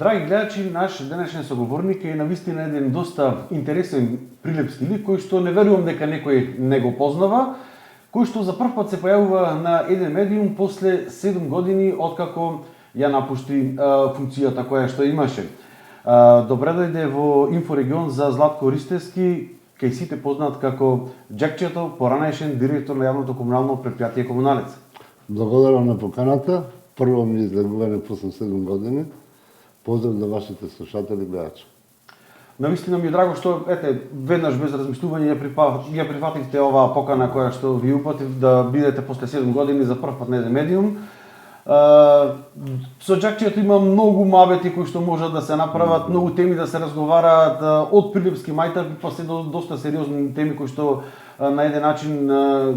Драги гледачи, наш денешен соговорник е навистина еден доста интересен прилепски лик, кој што не верувам дека некој не го познава, кој што за прв пат се појавува на еден медиум после 7 години откако ја напушти функцијата која што имаше. Добре дојде во Инфорегион за Златко Ристевски, кај сите познат како Джекчето, поранешен директор на јавното комунално претпријатие Комуналец. Благодарам на поканата. Прво ми излегуване после 7 години. Поздрав за вашите слушатели и гледачи. Навистина ми е драго што веднаш без размислување ја прифативте оваа покана која што ви упатив да бидете после 7 години за прв пат на еден медиум. Со Джекчето има многу мабети кои што можат да се направат, многу теми да се разговараат, од прилепски мајтар па се до доста сериозни теми кои што на еден начин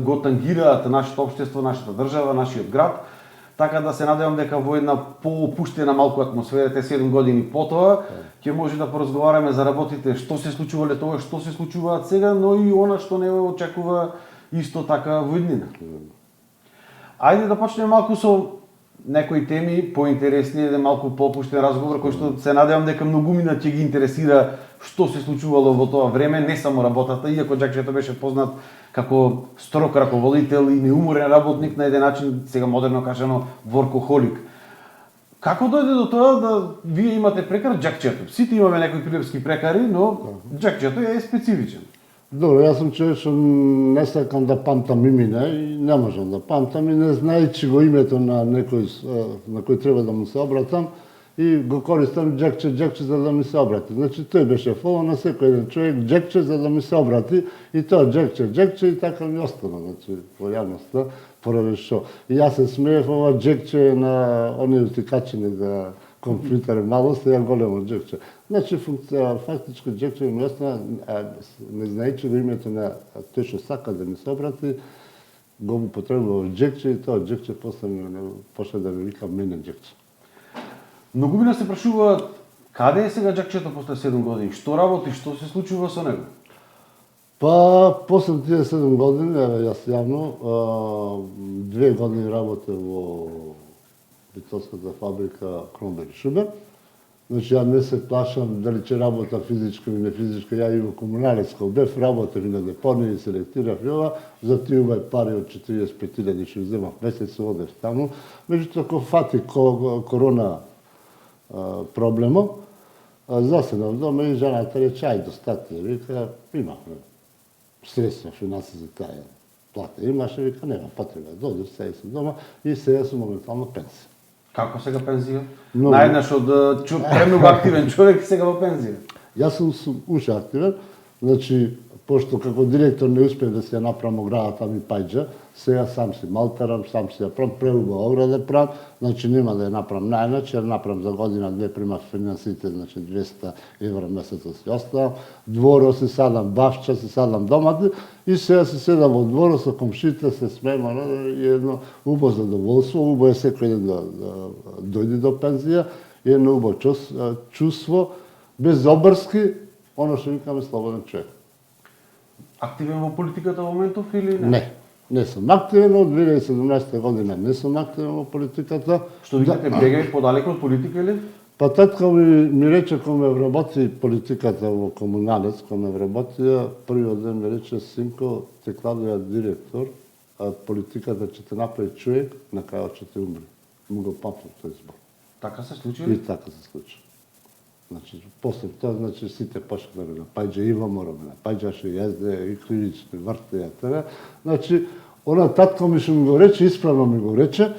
го тангираат нашето општество, нашата држава, нашиот град. Така да се надевам дека во една поопуштена малку атмосфера, 7 години потоа, ќе може да поразговараме за работите, што се случувале тоа, што се случуваат сега, но и она што не очекува исто така во иднина. Ајде да почнеме малку со некои теми поинтересни, еден малку поопуштен разговор кој што се надевам дека многумина ќе ги интересира што се случувало во тоа време, не само работата, иако Джекчето беше познат како строг раководител и неуморен работник, на еден начин, сега модерно кажано, воркохолик. Како дојде до тоа да вие имате прекар Джекчето? Сите имаме некои прилепски прекари, но Джекчето е специфичен. Добро, јас сум човек што не сакам да памтам имена и не можам да памтам и не знаејќи го името на некој на кој треба да му се обратам и го користам Джекче за да ми се обрати. Значи тој беше фоло на секој еден човек Джекче за да ми се обрати и тоа Джекче и така ми остана, значи во јавноста поради што. И јас се смеев ова Джекче на оние утикачени за компјутер мало, сега големо Джекче. Значи фактички Джекче ми остана, не знаејќи го името на тој што сака да ми се обрати, го употребував Джекче и тоа Джекче после почна да ми вика мене Джекче. Многумина се прашуваат каде е сега Джекчето после 7 години, што работи, што се случува со него? Па, после тие 7 години, јас јавно, 2 години работев во битовската фабрика Кромбер и Шубер. Значи, ја не се плашам дали ќе работа физичко или не физичко, ја и во Комуналецко бев, работев и на депонија и селектирав и ова, за тие убави пари од 45.000 што земав месец, одев таму. Меѓутоа, кога фати корона проблемо, заседнав дома и жената рече, ајде достатние, вика, имавме средства, финанси за таа плата. Имаше, вика, нема потреба, дојдеш, сега сум дома и сега сум моментално пенсија. Како сега пензија? Најднаш од премногу активен човек сега во пензија. Јас сум уште активен, значи, пошто како директор не успеав да се ја направам оградата ми паѓа, сега сам си малтарам, сам си ја правам, преуба ограда правам, значи нема да ја направам најначе, ја направам за година-две, примав финансите, значи 200 евра месецот си оставам, дворо си садам, бавча си садам домати и сега си седам во дворо со комшите, се смееме и едно убаво задоволство, убаво е секој ден да дојде до пензија, и едно убаво чувство, без обрски, оно што викаме слободен човек. Активен во политиката во моментов или не? Не сум активен, од 2017 година не сум активен во политиката. Што викате, бегај подалеку од политика или? Па татко ми рече кога ме вработи политиката во Комуналец, кога ме вработија, првиот ден ми рече, синко, те кладува директор, а политиката ќе те направи човек, на крајот ќе те умре. Му го памтам тој збор. Така се случи? И така се случи. Значи, после тоа, значи, сите почна да ме напаѓа, и ВМРО ме напаѓаше, и СД, и Кривични, Врте, т.н. Значи, она татко ми што ми го рече, исправно ми го рече,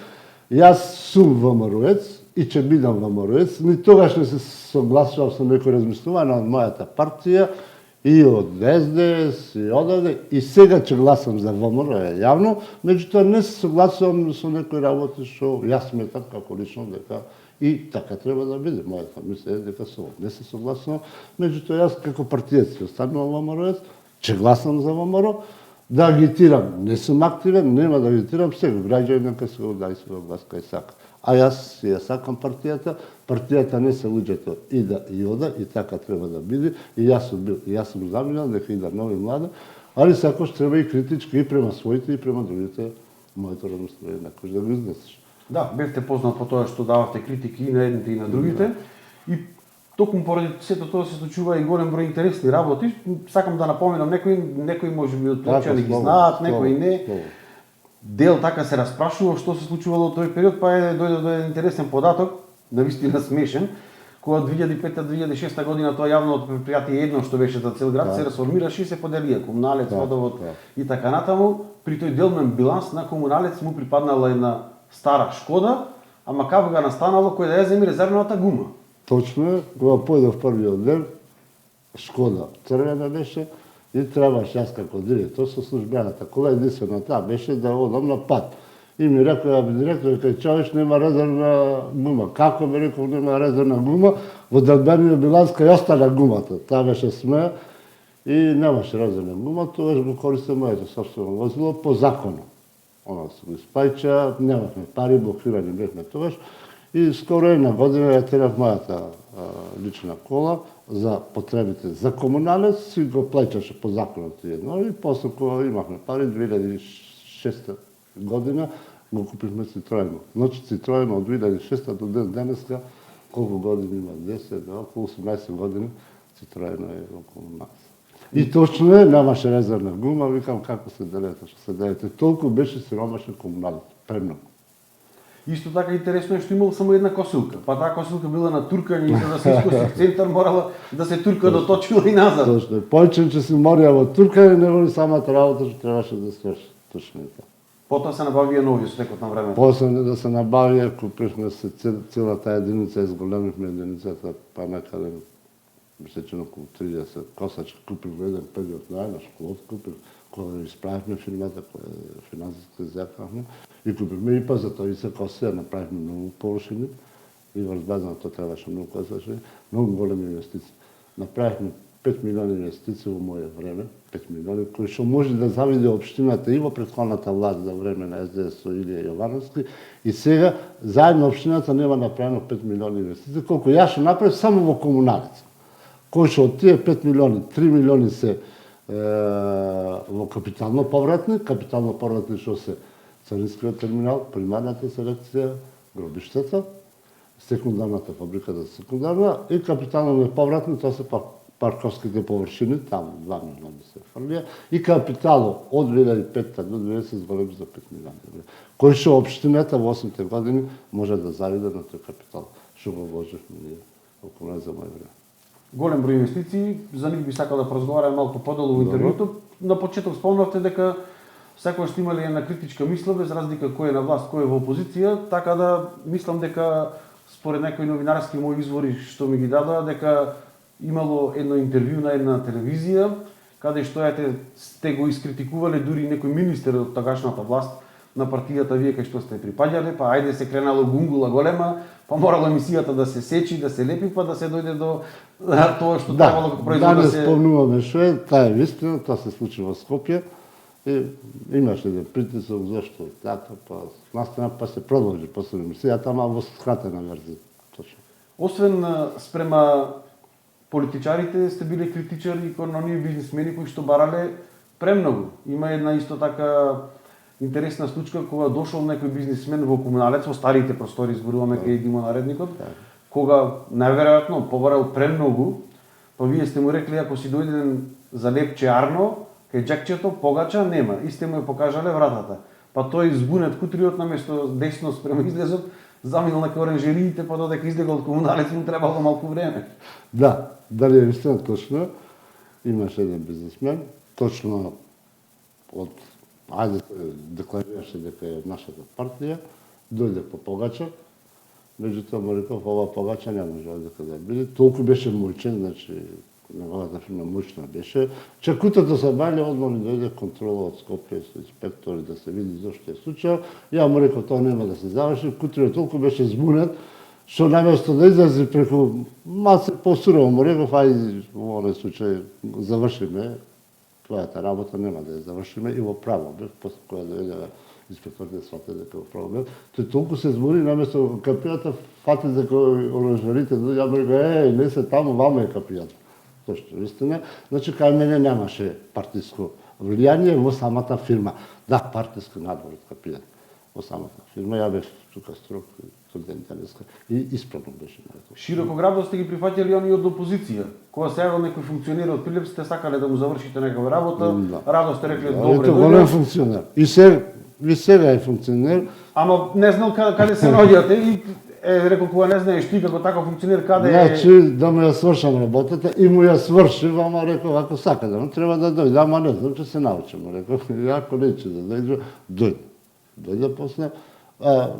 јас сум ВМРО-ец и ќе бидам ВМРО-ец, ни тогаш не се согласував со некој размислување од мојата партија, и од СДС, и одавде, и сега ќе гласам за ВМРО јавно, меѓутоа не се согласувам со некои работи што јас сметам како лично дека и така треба да биде. Мојата мисла е дека не се согласувам, меѓутоа јас како партиец ќе останувам ВМРО-ец, ќе гласам за ВМРО, да агитирам, не сум активен, нема да агитирам, сега граѓани нека се го дај свој глас кај сака. А јас ја сакам партијата не се луѓето ида и ода, и така треба да биде, и јас сум заминал дека ида нови млада, али сакаш треба и критички и према своите и према другите, моето размислување некој да го изнесеш. Да, бевте познат по тоа што дававте критики и на едните и на другите. И токму поради сето тоа се случува и голем број интересни работи. Сакам да напоменам, некои можеби од Пловчани ги знаат, некои не. Дел така се распрашува што се случувало во тој период, па дојде до еден интересен податок, навистина смешен, кога 2005-2006 година тоа јавното предпријатие едно што беше за цел град се расформираше и се поделија комуналец, водовод и така натаму. При тој делмен биланс на комуналец му припаднала една стара Шкода, ама како га настанало кој да ја земи резервната гума. Точно е, кога појдов првиот ден, Шкода црвена беше и требаше јас како директор со службената кола единствено таа беше да одам на пат. И ми рекоа директор, кај човек нема резервна гума. Како ми рекол нема резервна гума, во делбениот биланс кај остана гумата. Таа беше смеја и немаше резервна гума, тогаш го користам моето собствено возило по закону. Она се го испајча, немавме пари, блокирани бевме тогаш. И скоро една година ја терав мојата лична кола за потребите за комуналец, си го плаќаше по законот едно и после кога имавме пари 2006 година го купивме Citroen. Значи Citroen од 2006 до ден денеска колку години има? 10, околу 18 години Citroen е околу нас. И точно е, немаше резервна гума, викам како се делете, што се делете. Толку беше сиромашен комуналец, премногу. Исто така интересно е што имал само една косилка, па таа косилка била на туркање и за да се искоси центар морала да се турка до точила и назад. Точно, повеќе че се морија во туркање, него ли самата работа што требаше да сврши. Точно е така. Потоа се набавија нови со текот на време. После да се набавија, купивме се целата единица, изголемивме единицата, па некаде мислече околу 30 косачки, купивме еден период на една школот, купив, кога исправивме фирмата, која финансиски зекавме, и купивме и па за тоа и се коси, направивме многу површини, и врз базната требаше многу косачки, многу големи инвестиции. Направивме 5 милиони инвестиции во моје време, 5 милиони, кои што може да завиде општината и во претходната власт за време на СДС со Илија Јовановски, и сега заедно општината нема направено 5 милиони инвестиции, колку јас што направив само во комуналец. Кој што од тие 5 милиони, 3 милиони се во капитално повратни што се царинскиот терминал, примарната селекција, гробиштата, секундарната фабрика за секундарна и капитално неповратни, тоа се парковските површини, таму 2 милиони се фрлија, и капитало од 2005 до 2010 се зголеми за 5 милиони. Кој што општината во 8 години може да завиде на тој капитал, што го вложивме ние околу за мој време. Голем број инвестиции, за нив би сакал да поразговараме малку подолу во интервјуто. На почеток спомнавте дека секогаш сте имали една критичка мисла, без разлика кој е на власт, кој е во опозиција, така да мислам дека според некои новинарски мои извори што ми ги дадоа, дека имало едно интервју на една телевизија, каде што сте го искритикувале дури некој министер од тогашната власт на партијата, вие кај што сте припаѓале, па ајде се кренало гунгула голема, па морало емисијата да се сечи, да се лепи, па да се дојде до тоа што требало како производ да се... Да, спомнуваме што е, таа е вистина, тоа се случи во Скопје и имаше еден притисок, зашто така, па настана, па се продолжи после емисијата, ама во скратена верзија, точно. Освен спрема политичарите, сте биле критичари кон оние бизнисмени кои што барале премногу. Има една исто така интересна случка кога дошол некој бизнисмен во комуналец, во старите простори, зборуваме кај Димо наредникот, кога најверојатно побарал премногу, па вие сте му рекли ако си дојден за лепче арно, кај џакчето погача нема, и сте му ја покажале вратата. Па тој збунет кутриот наместо десно спрема излезот, заминал на оранжериите, па додека излегол од комуналец му требало малку време. Да, дали е вистина точно, имаше еден бизнисмен, точно од декларираше дека е нашата партија, дојде по погача, меѓутоа му реков, ова погача не може дека да биде, толку беше моćен, значи неговата фирма моćна беше. Чекутата се бајле, одма ми дојде контрола од Скопје со инспектори да се види зошто е случај. Ја му реков тоа нема да се заврши, кутриот толку беше збунет, што наместо да излезе преку малце посурово му реков, ајде во овој случај завршиме, твојата работа нема да ја завршиме и во право бев, после која дојде инспекторите сватат дека во право бев. Тој толку се збуни, наместо капијата фати дека оранжерите, ја му реков, не се таму, вама е капијата. Точно, вистина. Значи, кај мене немаше партиско влијание во самата фирма. Да, партиски надвор од капијата. во самата фирма. Ја бев тука строг студент денеска и исправно беше на тоа. Широкоградно сте ги прифаќали они од опозиција. Кога се јавил некој функционер од Прилеп, сте сакале да му завршите некоја работа, радо сте рекле добре. Ето голем функционер. И сега е функционер. Ама не знал каде се наоѓате и рекол кога не знаеш ти како таков функционер каде е. Значи да му ја свршам работата и му ја свршив, ама рекол ако сака да му треба да дојде, ама не знам че се научам. Рекол ако нече да дојде, дојде. Дојде после,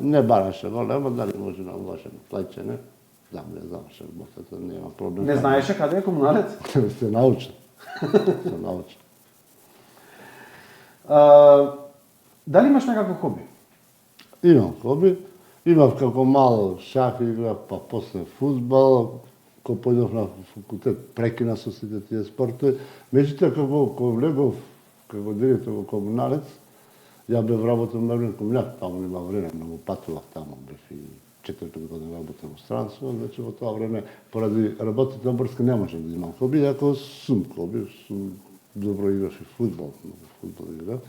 не бараше големо, дали може да вложим плаќене. Да, не заврши работата, нема проблем. Не знаеше каде е комуналец? Се научи. Се научи. Дали имаш некакво хоби? Имам хоби. Имав како мал шах играв, па после фудбал, кога појдов на факултет прекина со сите тие спортови. Меѓутоа кога влегов како директор во комуналец, ја бев работел на комуналец, таму нема време, многу патував таму, бев и 4-5 години работел во странство, значи во тоа време поради работите на Брска не можев да имам хоби, иако сум хоби, добро играш и фудбал, многу фудбал играв.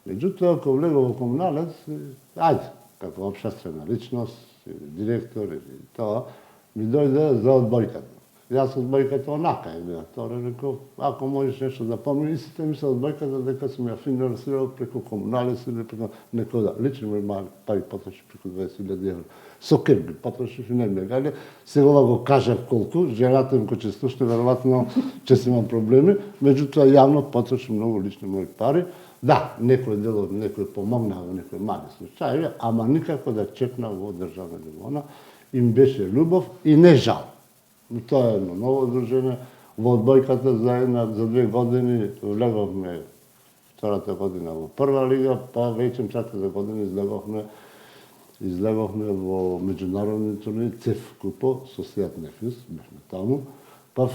Меѓутоа кога влегов во комуналец, ајде, како општествена личност, директор или тоа, ми дојде за одбојката. Јас одбојката онака е била. Тоа реков, ако можеш нешто да помни, и сите ми се одбојката дека сум ја финансирал преку комуналец или преку некој да. Лично ми пари потроши преку 20.000 евро. Со кеп ги потрошив и не ми гале. Сега ова го кажав колку, жената ми кој ќе слушне, веројатно ќе си имам проблеми, меѓутоа јавно потроши многу лични мои пари. Да, некој дел, некој помогна во некој мали случаи, ама никако да чекна во државна нивона. Им беше љубов и не жал. Тоа е едно ново дружење. Во одбојката за 2 години влеговме втората година во прва лига, па веќе четвртата година излеговме во меѓународни турнири ЦЕФ купо со Сијат Нефис, бевме таму, па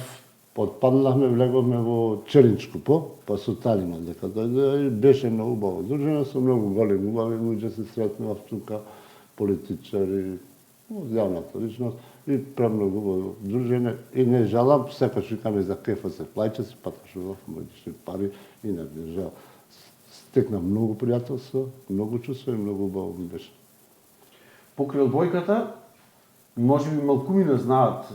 отпаднахме, влеговме во Челинч купо, па со Талима дека дојде и беше многу убаво дружење, со многу големи убави луѓе се сретнував тука, политичари, од јавната личност и премногу убаво дружење и не жалам, секој викаме за кефа се плаќа, се патрошував моите пари и не држав. Стекна многу пријателство, многу чувство и многу убаво ми беше. Покрај одбојката, можеби малкумина знаат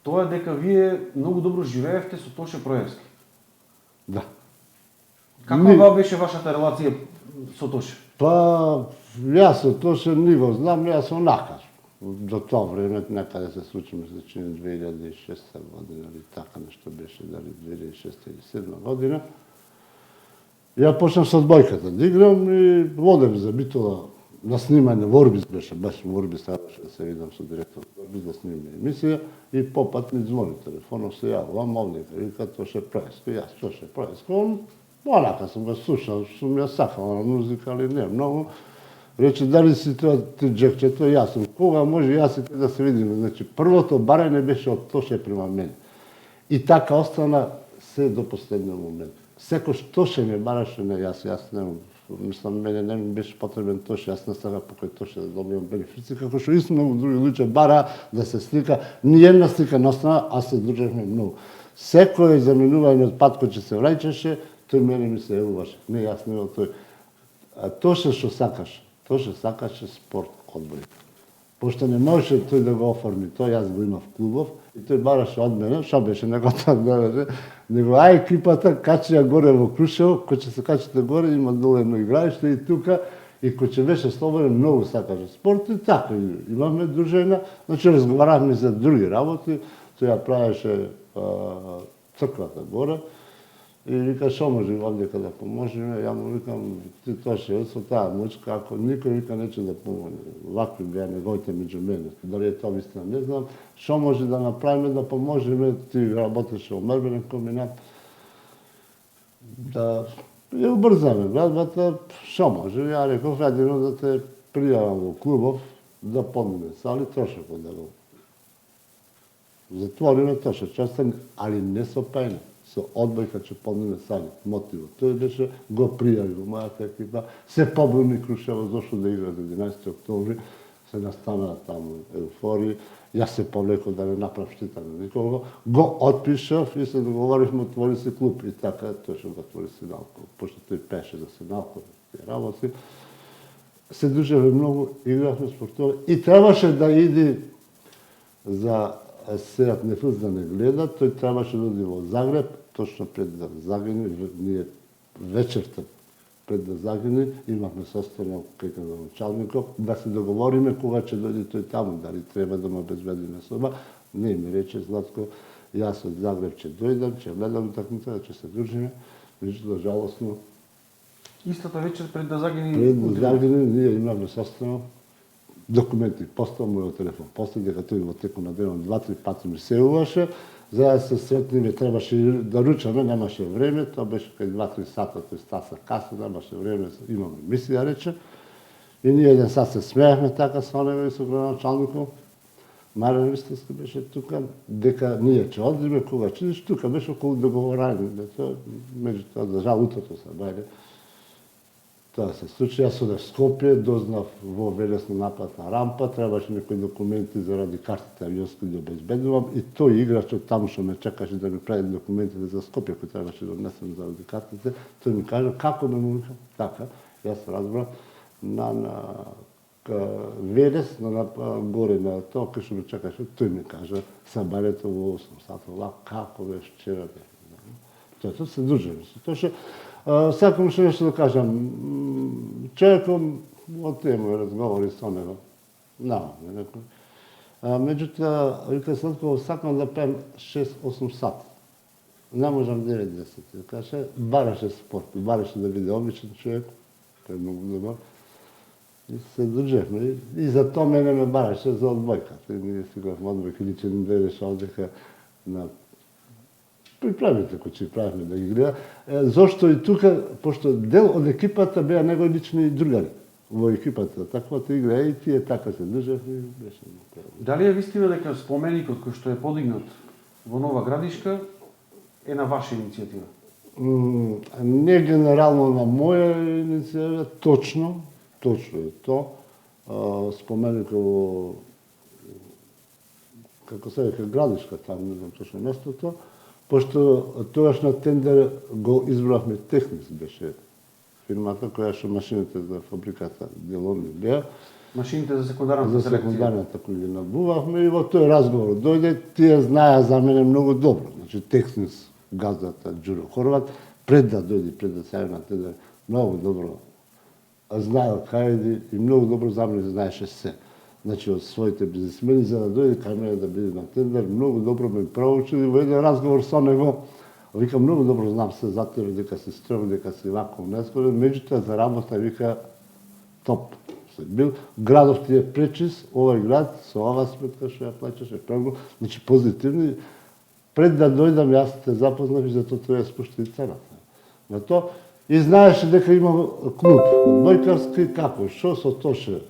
тоа дека вие многу добро живеевте со Тоше Проевски. Да. Каква беше вашата релација со Тоше? Па, јас со Тоше не го знам, јас онака. До тоа време некаде се случи, се чини 2006 година, или така нешто беше, дали 2006 или 2007 година. Ја почнав со одбојката да играм и водев за Битола на снимање, Ворбис беше, баш Ворбис требаше да се видам со директор Ворбис да снимаме емисија и попат ми звони телефонов, се јавувам овде, вика Тоше Проевски, јас Тоше Проевски, он онака сум го слушал, сум ја сакал на музика, али не многу. Рече, дали си тоа ти джекчето, јас сум, кога може јас и ти да се видиме, значи првото барање беше од Тоше према мене. И така остана се до последниот момент. Секој Тоше ме бараше, не, јас не, мислам, мене не ми беше потребен Тоше, јас не сакав покој Тоше да добијам бенефици, како што исто многу други луѓе бара да се слика, ни една слика не остана, а се дружевме многу. Секој заминување од пат кој ќе се враќаше, тој мене ми се јавуваше. Не, јас не тој. А Тоше што сакаше? Тоше сакаше спорт, одбојка. Пошто не можеше тој да го оформи, тој јас го имав клубов и тој бараше од мене, што беше неготов да беше, него ај екипата качи ја горе во Крушево, кој ќе се качите горе има долу едно играиште и тука и кој ќе беше слободен многу сакаше спорт и така имаме дружина, значи разговаравме за други работи, тој ја правеше црквата горе. И вика, што може овде да поможеме, ја му викам, ти Тоше, со таа мучка, ако никој вика нече да помогне, вакви беа неговите меѓу мене, дали е тоа вистина, не знам, што може да направиме да поможеме, ти работеше во мербенен комбинат, да ја убрзаме градбата, што може, ја реков, едино да те пријавам во клубов, да помине сали, трошокот да го затвориме Тоше частен, али не со пајне. Со одбојка ќе помине сали, мотивот. Тој беше, го пријави во мојата екипа, се побуни Крушево, зашто да игра за 11 октомври, се настанаа таму еуфории. Јас се повлеков да не направам штета на никого. Го отпишав и се договоривме, отвори се клуб. И така, тој што го отвори Синалко. Пошто тој пеше за Синалко, тие работи. Се дружеве многу, игравме спортови. И требаше да иди за Сеат Нефилс да не гледа. Тој требаше да оди во Загреб, точно пред да загине. Ние вечерта пред да загине, имавме состанок кај градоначалников, да се договориме кога ќе дојде тој таму, дали треба да му обезбедиме соба. Не ми рече Златко, јас од Загреб ќе дојдам, ќе гледам такмица, ќе се дружиме. Меѓутоа жалосно. Истата вечер пред да загине. Пред да загине, ние имавме состанок, документи постав мојот телефон, постав дека тој во теку на денот 2-3 пати ми се уваше. За да се сретниме требаше да ручаме, немаше време, тоа беше кај 2-3 сата, тој стаса каса, немаше време, имаме мисија, рече. И ние еден сат се смеевме така со него и со градоначалникот. Марен Ристовски беше тука, дека ние ќе одиме, кога ќе идеш, тука беше околу договорање. Меѓутоа, за жал, утрото се бајде. Тоа се случи, јас одев в Скопје, дознав во Велесно наплатна рампа, требаше некои документи заради картите авионски да обезбедувам и тој играчот таму што ме чекаше да ми прави документите за Скопје, кои требаше да однесем заради картите, тој ми кажа како да му викам, така, јас разбрав на Велес, горе на тоа кај што ме чекаше, тој ми кажа сабарето во 8 сата, како беше вчера. Тоа се дружиме. Тоа што сакам што нешто да кажам. Човеком од тема разговори со него. Немаме некој. Меѓутоа, вика Сладко, сакам да пеем 6-8 сат. Не можам 9-10. Каже, бараше спорт, бараше да биде обичен човек. Тој е многу добар. И се дружевме. И за тоа мене ме бараше за одбојка. Ние си гледавме одбојка, или че не дојдеше одека на приправите кои ќе правиме да ги гледа. Зошто и тука, пошто дел од екипата беа негови лични другари во екипата. Таквата игра и тие така се државме и беше. Дали е вистина дека споменикот кој што е подигнат во Нова Градишка е на ваша иницијатива? Не генерално на моја иницијатива, точно е то. Споменикот во како се вика Градишка, там не знам точно местото. Пошто тогаш на тендер го избравме Технис, беше фирмата која што машините за фабриката делови беа. Машините за секундарната селекција. За секундарната кој ги набувавме и во тој разговор дојде, тие знаеа за мене многу добро. Значи Технис, газдата Ѓуро Хорват, пред да дојде, пред да се на тендер, многу добро знаел кај и многу добро за мене знаеше се. Значи од своите бизнесмени за да дојде кај мене да биде на тендер, многу добро ме проучили во еден разговор со него. Вика, многу добро знам се за тебе, дека си строг, дека си вако нескорен, меѓутоа за работа, вика, топ. Бил градов ти е пречис, овој град, со ова сметка што ја плаќаше прагу, значи позитивни. Пред да дојдам, јас те запознав и затоа тоа ја спушти и цената. На тоа, и знаеше дека има клуб, одбојкарски, како, што со Тоше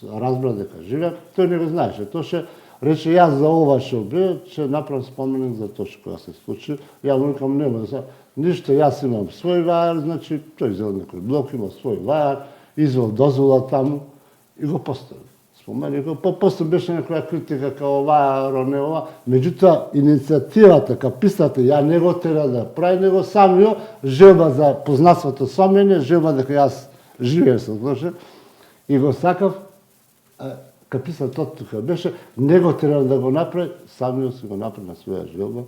разбра дека живеат, тој не го знаеше. Тоше рече, јас за ова што бе, ќе направам споменик за тоа што се случи. Ја му викам, нема да се, ништо, јас имам свој вајар, значи, тој зел некој блок, има свој вајар, извел дозвола таму и го постави. Споменик, после беше некоја критика као вајар, не ова, меѓутоа, иницијативата, каписата, ја не го тера да прави, него самио, желба за познатството со мене, желба дека јас живеем со Тоше, и го сакав, каписата од тука беше, не го тера да го направи, самиот си го направи на своја желба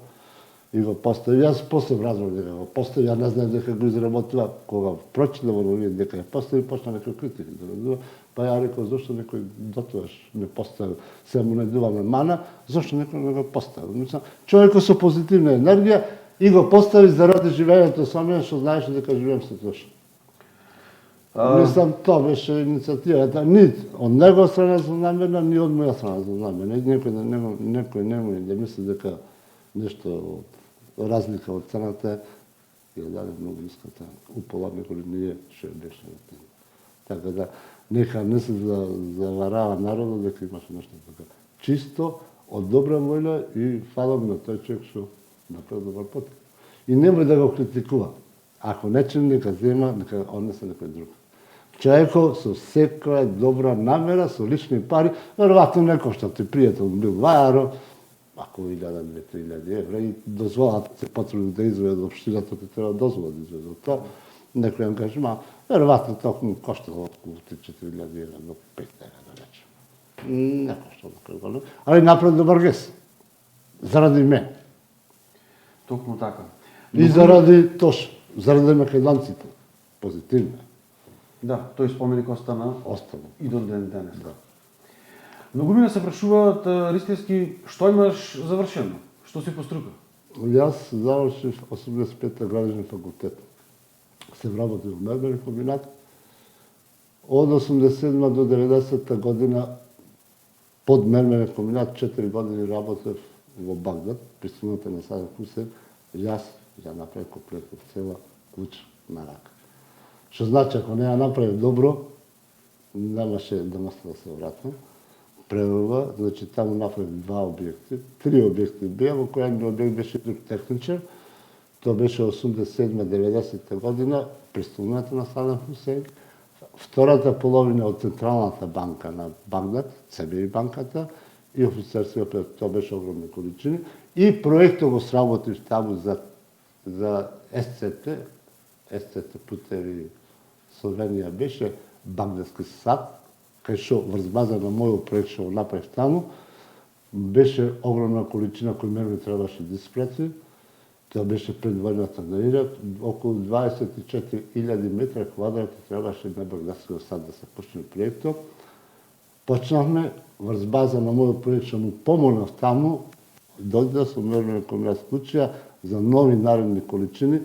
и го постави. Јас после разбрав дека го постави, ја не знаев дека го изработила, кога прочитав во новините дека ја постави, почна некој критики да радува, па ја рекол зошто некој дотоаш не поставил, се му не дуваме мана, зошто некој не го поставил. Мислам, човекот со позитивна енергија и го постави заради живењето со мене, што знаеше дека живеем со Тоше. Мислам, тоа беше иницијативата, ни од него страна злонамерна, ни од моја страна злонамерна. Некој немој да мисли дека нешто разлика од цената ја даде многу ниска цена. Упола некој ние што беше на тема. Така да, нека не се заварава народот дека имаше нешто така. Чисто, од добра воља и фалам на тој човек што направи добар потик. И немој да го критикува. Ако нечем, нека зема, нека однесе некој друг. Човеков со секоја добра намера, со лични пари, веројатно некој што ти пријател бил вајаро, ако 1000, 2000 евра и дозволата се потребно да изведе од општината, ти треба дозвола да изведе од тоа. Некој ангажман, веројатно токму коштало околу 3-4000 евра до 5000 да речем. Не коштало толку, али направи добар гест. Заради мене. Токму така. И заради Тош, заради македонците. Позитивно. Да, тој споменик остана Остана. и до ден денес. Да. Многумина се прашуваат, Ристевски, што имаш завршено? Што си по струка? Јас завршив 85-та градежен факултет. Се вработив во мермерен комбинат. Од 87 до 90-та година под мермерен комбинат 4 години работев во Багдад, при струната на Садам Хусейн. Јас ја направив комплетно цела куќа на рака. Што значи, ако не ја направив добро, немаше да можам да се вратам. Прерва, значи таму направив 2 објекти, 3 објекти беа, во кој еден објект беше друг техничар. Тоа беше 87-90 година, престолнината на Садам Хусейн. Втората половина од Централната банка на Багдад, ЦБИ банката, и офицерскиот проект, тоа беше огромни количини. И проектот го сработив таму за СЦТ путеви Словенија беше Багдадски сад, кај што врз база на мојот проект што го направив таму, беше огромна количина кој мене требаше да испрати. Тоа беше пред војната на Ирак, околу 24.000 метра квадратни требаше на Багдадскиот сад да се почне проектот. Почнавме врз база на мојот проект што му помогнав таму, дојде со мермерен комбинат Кучија за нови наредни количини,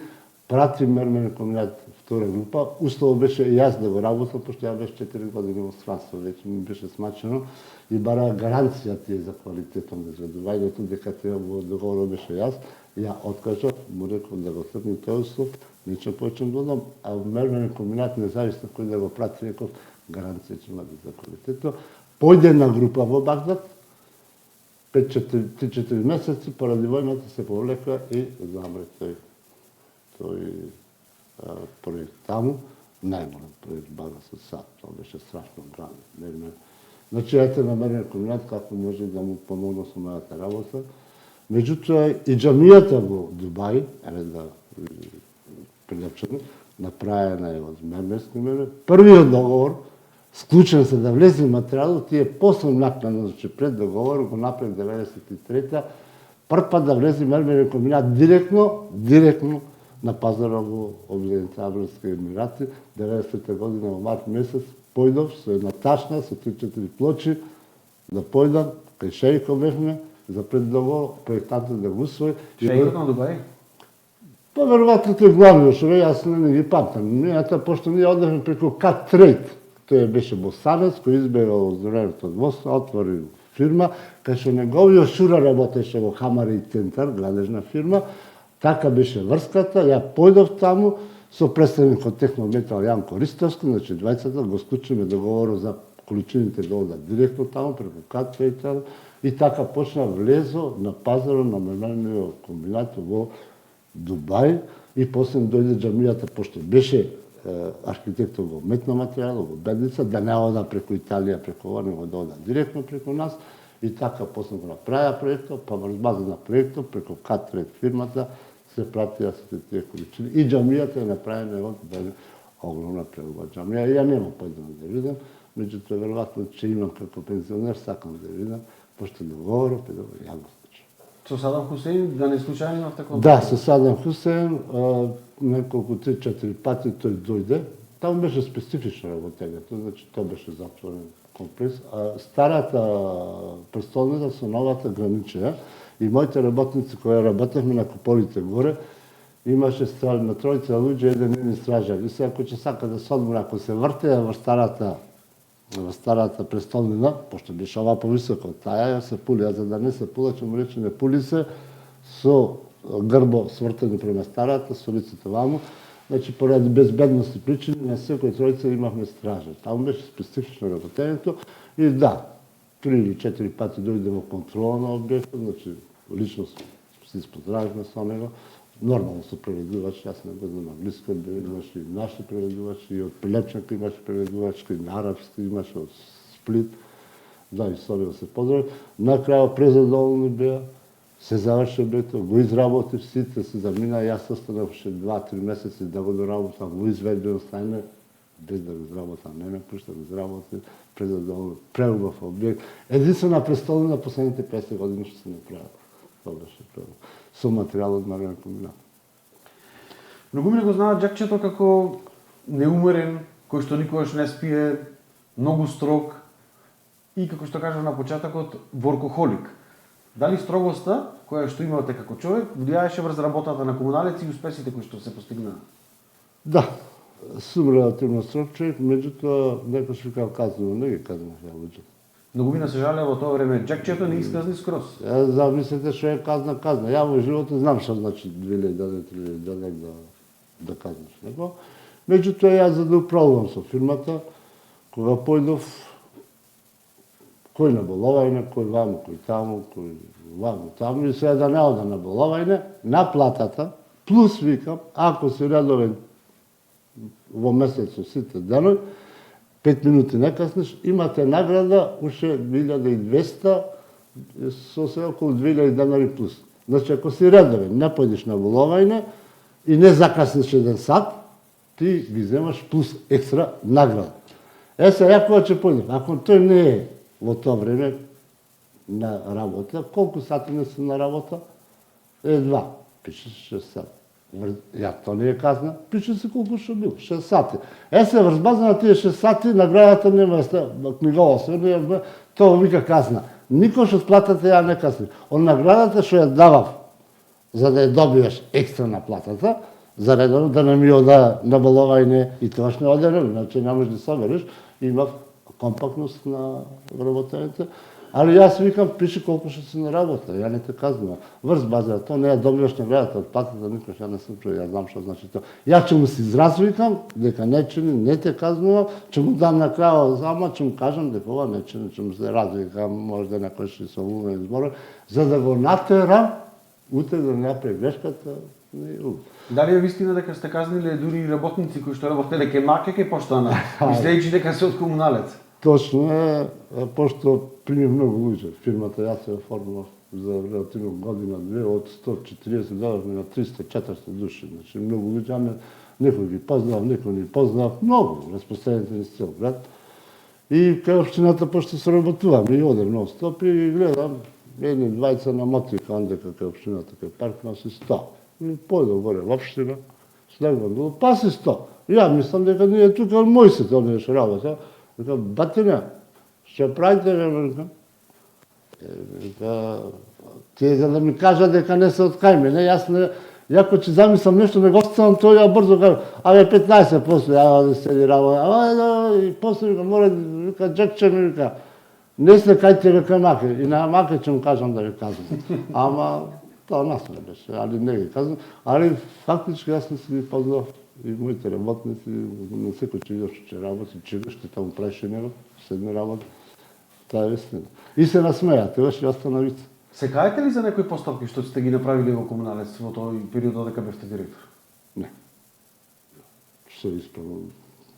прати мермерен комбинат втора група. Услово беше јас да го работам, пошто ја беше 4 години во странство, веќе ми беше смачено и бара гаранција тие за квалитетот на изведувањето, дека тоа во договорот беше јас. Ја откажав, му реков да го тргнем тој услов, нече повеќе додам, а мермерен комбинат независно кој да го прати, реков, гаранција ќе имате за квалитетот. Појде една група во Багдад, 3-4 месеци, поради војната се повлекла и замре тој проект таму, најголем проект Багдадски сад, тоа беше страшно граден. Значи, ете на мермерен комбинат како може да му помогна со мојата работа. Меѓутоа и џамијата во Дубај, да прилепчено, направена е од мермерски мермер. Првиот договор, склучен се да влезе материјалот, тие после накнадно, значи пред договор го направи 93-та, прв пат да влезе мермерен комбинат директно на пазара во Обединетите Арапски Емирати, 90-та година во март месец, појдов со една ташна, со 3-4 плочи, да појдам, кај шејко бевме, за пред договор, проектантот да го усвои. Шејкот на Дубај? Па веројатно тој главниот шофер, јас не ги памтам. Меѓутоа, пошто ние одевме преку Кат Трейд, тој беше босанец кој избегал оздравеното од моста, отвори фирма, кај што неговиот шура работеше во Хамари центар, градежна фирма, така беше врската, ја појдов таму со представникот Технометал Јанко Ристовски, значи двајцата го склучиме договорот за количините да одат директно таму преку Кат Трейд и така почна влезо на пазарот на мермерниот комбинат во Дубај и после дојде џамијата, пошто беше архитектот го метна материјал, го бедница, да не ода преку Италија, преку ова, него да ода директно преку нас. И така после го направија проектот, па врз база на проектот, преку Катрет фирмата, се пратија сите тие количини. И џамијата е направена од огромна преубава џамија. Ја нема појдено да видам, меѓутоа веројатно че имам како пензионер, сакам да видам, пошто договорот е да го јавно случај. Со Садам Хусейн, да не случајно имавте контакт? Да, со Садам Хусейн, неколку 3-4 пати тој дојде. Таму беше специфично работењето, значи тоа беше затворен комплекс. Старата престолница со новата граничија и моите работници кои работевме на куполите горе, имаше на тројца луѓе, еден стражар. И сега кој ќе сака да се одмора, ако се вртеја во старата престолнина, пошто беше ова повисоко од таја, се пули, а за да не се пула, ќе му рече не пули се, со грбо свртени према старата, со лицето ваму. Значи, поради безбедности причини, на секој тројца имавме стража. Таму беше специфично работењето и да, 3 или 4 пати дојде во контрола на објектот, значи, лично се испоздржавме со него, нормално се преведувачи, аз не го знам англиски, имаше и наши преведувачи, и од Пилепченка имаше преведувачки, на арапски имаше од Сплит, да, историја се поздрави. На крајот презадоволни беа, се заврши бето, го изработив, сите се замина, јас останав уште 2-3 месеци да го доработам во изведбено стајне, без да го изработам, не ме пушта да го изработам, презадоволни, преубав објект. Единствена престолнина последните 50 години што се направи. Тоа беше преубав. Со материјал од Марина комбинат. Многумина го знаат Џакчето како неумерен, кој што никогаш не спие, многу строг и како што кажав на почетокот, воркохолик. Дали строгоста која што имате како човек влијаеше врз работата на комуналец и успесите кои што се постигнаа? Да, сум релативно строг човек, меѓутоа некој викал казано, не ги казано ја луѓе. Многумина се жалеа во тоа време Џакчето не исказни скроз. Замислете што е казна. Ја во животот знам што значи 2000 денек да казнеш него. Меѓутоа јас за да управувам со фирмата, кога појдов кој на боловајне, кој ваму, кој таму, кој ваму, таму, и сега да не одам на боловајне, на платата, плюс викам, ако си редовен во месецот сите денови, 5 минути не каснеш, имате награда уште 1200, со се околу 2000 денари плюс. Значи, ако си редовен, не појдеш на боловајне и не закаснеш 1 сат, ти ги земаш плюс екстра награда. Сега, ја кога ќе појдем, ако тој не е во тоа време на работа, колку сати не се на работа? 2, пише 6 сати. Ја, тоа не е казна, пише се колку што бил, 6 сати. Се врз база на тие 6 сати, наградата нема книгова се, тоа вика казна. Никош од платата ја не касни. Од наградата што ја давав, за да ја добиеш екстра на платата, за редовно да не ми ода на боловајне и тоа што не оде, значи не можеш да собереш, имав компактност на вработените. Али јас викам, пиши колку што си на работа, ја не те казнувам. Врз база, тоа не ја добиваш наградата од платата, никош ја не сум чуo, ја знам што значи тоа. Ја ќе му се изразвикам, дека не чини, не те казнувам, ќе му дам на крајот зама, ќе му кажам дека ова не чини, ќе му се развикам, можда некој што се умени збор, за да го натерам, утре да не направи грешката, Дали е вистина дека сте казниле дури и работници кои што работеле ке маке ке поштана, мислејќи дека се од комуналец? Точно е, пошто прими многу луѓе. Фирмата јас се оформила за релативно година-две, од 140 доларни на 300-400 души. Значи, многу луѓе, некој ги познав, некој не познав, многу, разпространените низ цел град. И кај општината, пошто се работувам, и одем нон-стоп и гледам, едни двајца на мотика, ондека кај општината, кај парк, носи 100. И појдам горе во општина, слегвам долу, па си 100. Ја мислам дека ние тука мој се тоа не работа. Вика, батине, што правите, века, тие за да ми кажа дека не се од кај мене, јас не, јако ќе замислам нешто, не го ставам тоа, ја брзо кажам, 15 после, да седи работа, и после вика, мора, вика, Џакче ми вика, не сте кај те века маке, и на маке ќе му кажам да ви казвам. Ама, тоа нас не беше, али не ги казвам, али фактички јас не си ги познав и моите работници, на секој че видиш че работи, че што таму правеше него, седне работа, таа е вистина. И се насмеја, тоа ќе остана вица. Се каете ли за некои постапки што сте ги направили во комуналец во тој период додека бевте директор? Не. Се исправно.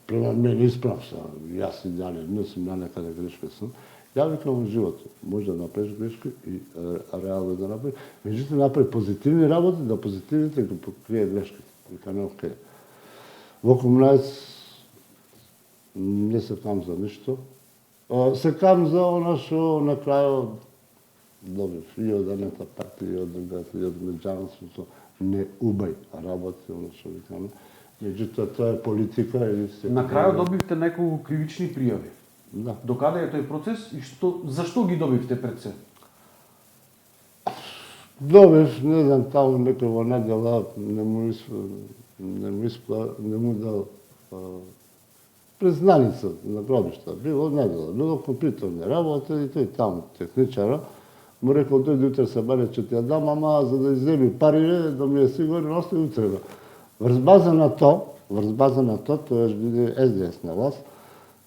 Према мене исправ се. Јас и дали, не сум на некаде грешка сум. Ја викам во животот, може да направиш грешки и реално да направиш. Меѓутоа направи позитивни работи, да позитивните го покрие грешките. Вика не окей. Во комуналец не се кам за ништо. Се кам за она што на крајот добив и од едната партија, и од другата, и од меѓанството, не убај работи, оно што викаме. Меѓутоа тоа е политика и се... На крајот добивте неколку кривични пријави. Да. Докаде е тој процес и зашто ги добивте пред се? Добив, не знам, таму некој во недела не му дал признаница на гробишта. Било недела, било компјутерни работи и тој таму техничара. Му рекол, дојди утре се баре, ќе ти ја дам, ама за да изземи пари, да ми е сигурен, остави утре. Врз база на тоа, тоа биде СДС на власт,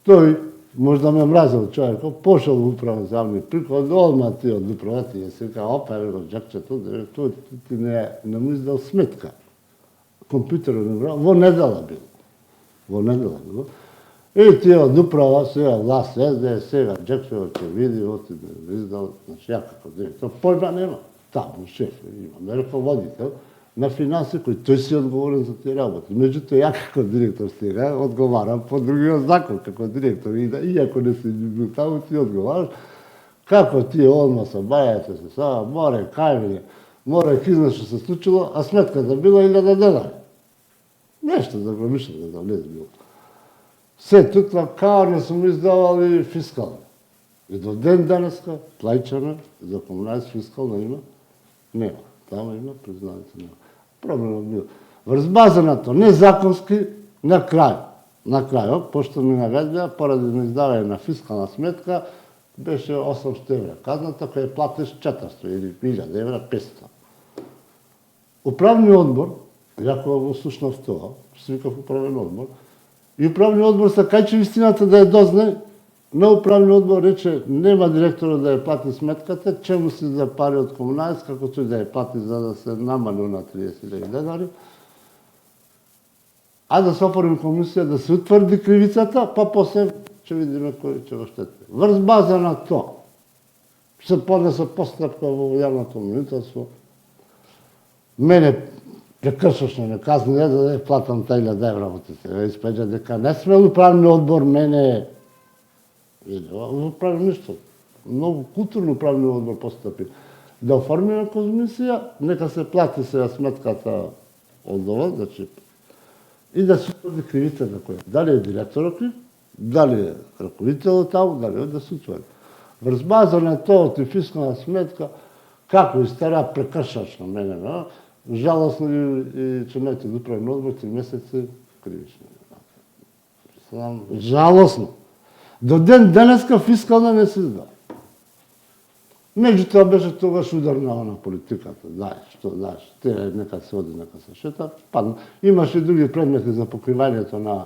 тој možda me mrazил човек, пошел во управа за јавни приход, одма ти од управа ти е сека, опа, го джакче тоа ти не му издал сметка. Компјутерот не брал, во недела бил. Во недела било. И тие од управа, сега власт СДС, сега Джекчево ќе види, оти да издал, значи ја како директор, појма нема. Таму шеф, имаме раководител на финанси кој тој си одговорен за тие работи. Меѓутоа, ја како директор сега одговарам по другиот закон, како директор, и иако не си бил таму, ти одговараш, како тие одма са бајате се сава, море, кајвење, море, кизна што се случило, а сметката била 1000 денари. Нешто за го мишлите да влез било. Се тоа као не сум издавали фискално. И до ден денеска плаќаме за комуналец фискално има? Нема. Тама има, признавајте нема. Проблемот бил. Врз базаното, незаконски, на крајот, пошто ми наведеа, поради неиздавање на фискална сметка, беше 800 евра. Казната која платиш 400 или 1000 евра, 500. Управниот одбор, јако го слушнав тоа, свикав управен одбор, и управниот одбор се кајче вистината да ја дознае, на управниот одбор рече нема директорот да ја плати сметката, чему си за пари од комуналец, како тој да ја плати за да се намали на 30.000 денари, а да се оформи комисија да се утврди кривицата, па после ќе видиме кој ќе го штети. Врз база на тоа се поднесе постапка во јавното молителство. Мене прекршочно не казна да ја платам 1000 евра во тите. Испеѓа дека не смел управниот одбор мене управи ништо. Многу културно управниот одбор постапи. Да оформиме комисија, нека се плати сега сметката од ова, значи, и да се утврди кривицата која. Дали е директорот крив, дали е раководителот таму, дали е да се утврди. Врз база на тоа и фискална сметка, како истера прекршачно мене, жалосно и членовите од управен одбор 3 месеци кривично. Жалосно. До ден денеска фискална не се издава. Меѓутоа беше тогаш удар на политиката. Знаеш, те нека се оди, нека се шета. Падна. Имаше и други предмети за покривањето на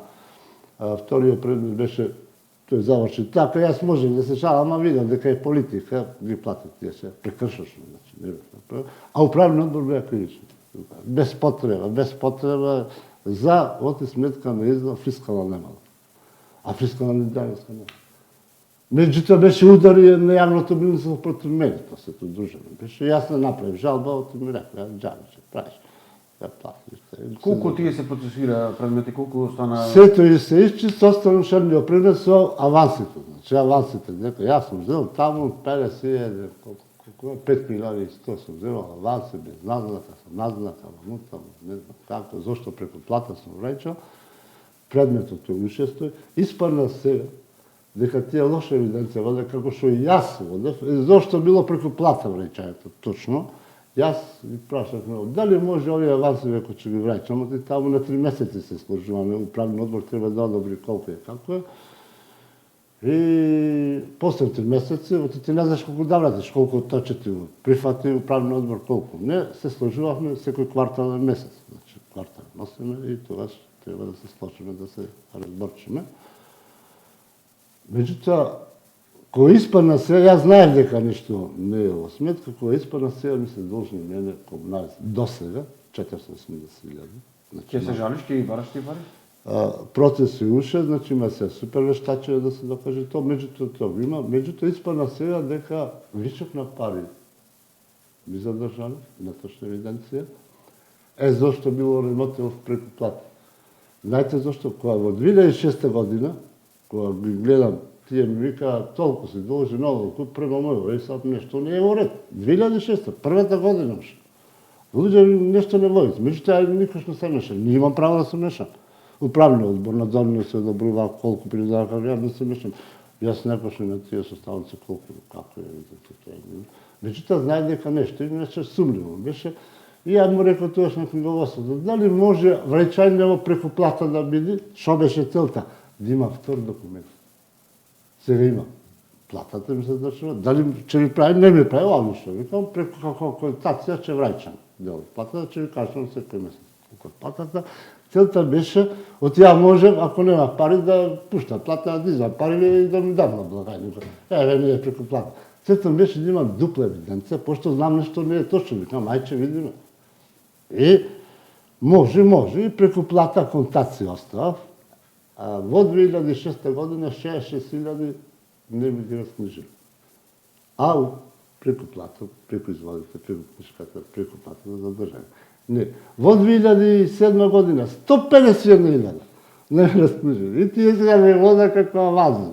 вториот предмет беше тој заврши така, јас можем да се шалам, ама видам дека е политика, ги платат тие се прекршочно, значи, а управниот одбор беа кривични. Без потреба за оти сметка на издав фискална немала. А фискална не денеска нема. Меѓутоа беше удар и на јавното министерство против мене, тоа се тоа дружено. Беше јас не направив жалба, оти ми рекла, џабе ќе правиш. Ја платиш. Колку тие се процесира предмети, колку стана? Сето и се исчисти, остана шерниот предмет со авансите. Значи авансите, дека јас сум взел таму 50.000, колку 5.100 сум взел аванси без назнака, ванута, не знам како, зошто преку плата сум враќал. Предметот е ушесто, испадна сега дека тие лоша евиденција воде како што и јас водев, зошто било преку плата враќањето точно. Јас ги прашав него, дали може овие аванси веќе ќе ги враќам, и таму на 3 месеци се сложуваме, управниот одбор треба да одобри колку е, како е. И после 3 месеци, ти не знаеш колку да вратиш, колку точи ти го прифати управниот одбор, колку. Не, се сложувавме секој квартален месец. Значи, квартал носиме и тогаш треба да се сложиме, да се разборчиме. Меѓутоа, кога испадна сега, јас знаев дека ништо не е во сметка, кога испадна сега ми се должни мене комуналец до сега 480.000. Ќе се жалиш, ќе ги бараш тие пари? Процес е уше, значи има се супер вештачење да се докаже тоа, меѓутоа тоа има, меѓутоа испадна сега дека вичок на пари ми задржали, неточна евиденција, зошто било ремотено преку плата. Знаете зошто? Кога во 2006 година, кога ги гледам, тие ми вика, толку си должи ново, према мојо, сад нешто не е во ред. 2006, првата година уште. Луѓе нешто не водите, меѓутоа никош не се мешам, не имам право да се мешам. Управниот одбор, надзорниот се одобрува колку придавака, јас не се мешам. Јас не почнем на тие составници колку, како е. Меѓутоа знај дека нешто им нешто сумливо беше. И ја му рекол тогаш на книговодството, дали може враќање преку плата да биде, што беше целта? Да има втор документ. Сега има. Платата ми се задржува. Дали ќе ви прави, не ми прави, ова ништо. Викам, преку како контакција ќе враќам. Дел платата ќе ви кажам секој месец. Колку платата, Целта беше, од ја можем, ако нема пари, да пуштам плата, да изам пари и да ми дам на благајника. Еве, не е преку плата. Целта беше да имам дупла евиденција, пошто знам нешто не е точно, викам, ајче видиме. И може, и преку плата контакт оставав. А во 2006 година 66.000 не ми ги раскнижили. А преку плата, преку изводите, преку книжката, преку плата за држање. Не. Во 2007 година 151.000 не ми раскнижили. И тие сега не вода каква вазна.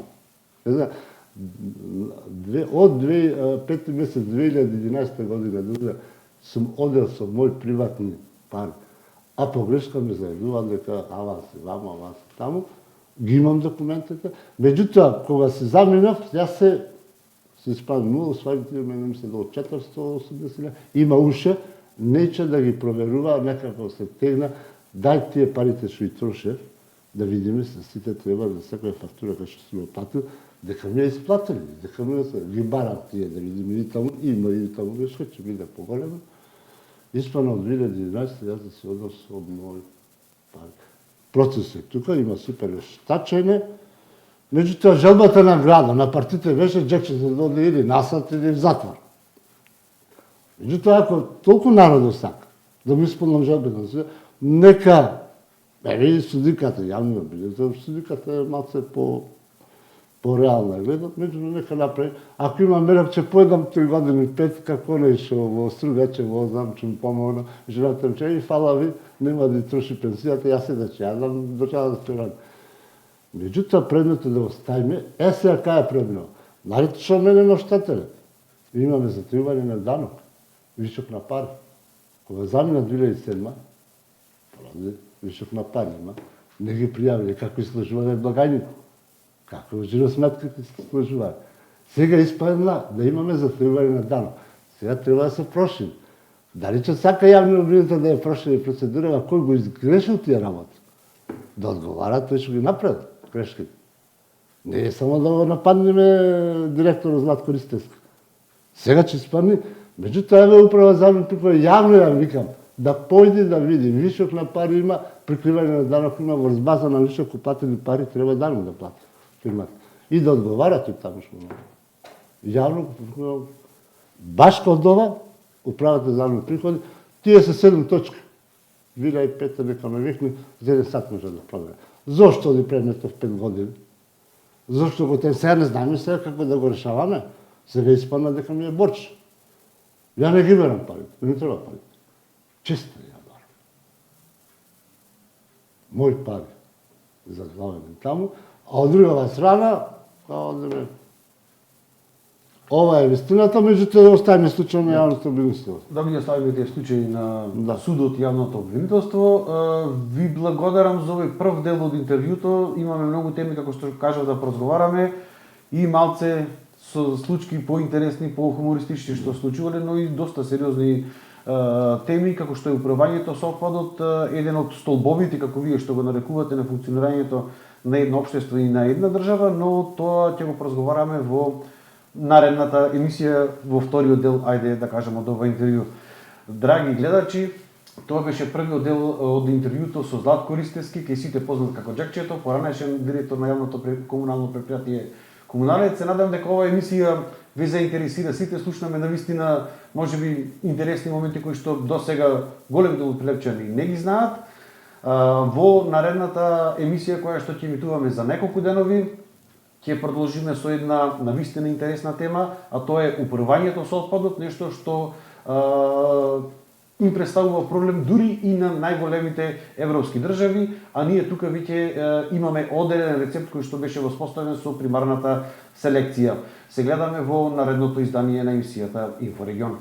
Од 5 месец 2011 година сум одел со мој приватни пари. А погрешка ми зајавува дека аванси вамо, аванси таму, ги имам документите. Меѓутоа, кога се заминав, јас се исправам нула, свајите мене мисля до 480.000, има уше, нече да ги проверува, некако се тегна, дај тие парите што и трошев, да видиме се сите треба за секоја фактура кај што сме платил, дека ми ја исплатили, дека ми ги барат тие да видиме и таму, има и таму вешка, ќе биде поголема. Испано од 2011 јас да се одам со мој пари. Процесот тука има супер вештачење, меѓутоа желбата на града, на партите беше Джекче се доде или насад или в затвор. Меѓутоа, ако толку народот сака да му исполнам желбата, нека, и судиката, јавно билето, судиката е малце по-реална гледат, меѓутоа нека направи. Ако има мерак, че поедам 3 години 5, како не шо во Стругаче возам, че му помогна, жената ми че и фала ви, нема да троши пенсијата, јас се да че, ја дам до чада да се ради. Меѓутоа, предметот да го ставиме, сега кај е предмет? Наред што мене на штателе. Имаме затривање на данок, вишок на пари. Кога замина 2007, вишок на пари има, не ги пријавиле како изложување благајните. Како жиросметка се изложување. Сега испадна да имаме затривање на данок. Сега треба да се прошири. Дали че сака јавни обвинител да ја прошири процедура, кој го изгрешил тие работи? Да одговара тој што ги направи грешките. Не е само да го нападнеме директорот Златко Ристевски. Сега че спадни, меѓутоа еве управа замен прико јавно ја викам, да појди да види, вишок на пари има, прикривање на данок има, врз база на вишок упатени пари треба данок да плати фирмата. И да одговара тој таму што много. Јавно, баш кod ова, управата за јавни приходи, тие се 7 точки. Вила и Петар нека ме викни, за 1 сат може да провере. Зошто оди предметов 5 години? Зошто го те сега не знаеме сега како да го решаваме? Сега испадна дека ми е борч. Ја не ги берам парите, не треба парите. Чисто ја барам. Мој пари за главен таму, а од другава страна, одиме. Ова е вистината, меѓутоа оставиме случај на јавното обвинителство. Да ми оставиме тие случаи на судот и јавното обвинителство. Ви благодарам за овој прв дел од интервјуто. Имаме многу теми, како што кажав, да поразговараме и малце со случаи поинтересни, по-хумористични што случувале, но и доста сериозни теми, како што е управувањето со отпадот, еден од столбовите, како вие што го нарекувате, на функционирањето на едно општество и на една држава, но тоа ќе го поразговараме во наредната емисија во вториот дел, ајде да кажеме, од ова интервју. Драги гледачи, тоа беше првиот дел од интервјуто со Златко Ристевски, кај сите познат како Джекчето, поранешен директор на јавното комунално предпријатие Комуналец. Се надам дека оваа емисија ве заинтересира сите, слушнаме навистина можеби интересни моменти кои што досега голем дел од прилепчани не ги знаат. Во наредната емисија која што ќе емитуваме за неколку денови, ќе продолжиме со една навистина интересна тема, а тоа е управувањето со отпадот, нешто што им представува проблем дури и на најголемите европски држави, а ние тука веќе имаме одреден рецепт кој што беше воспоставен со примарната селекција. Се гледаме во наредното издание на емисијата Инфорегион.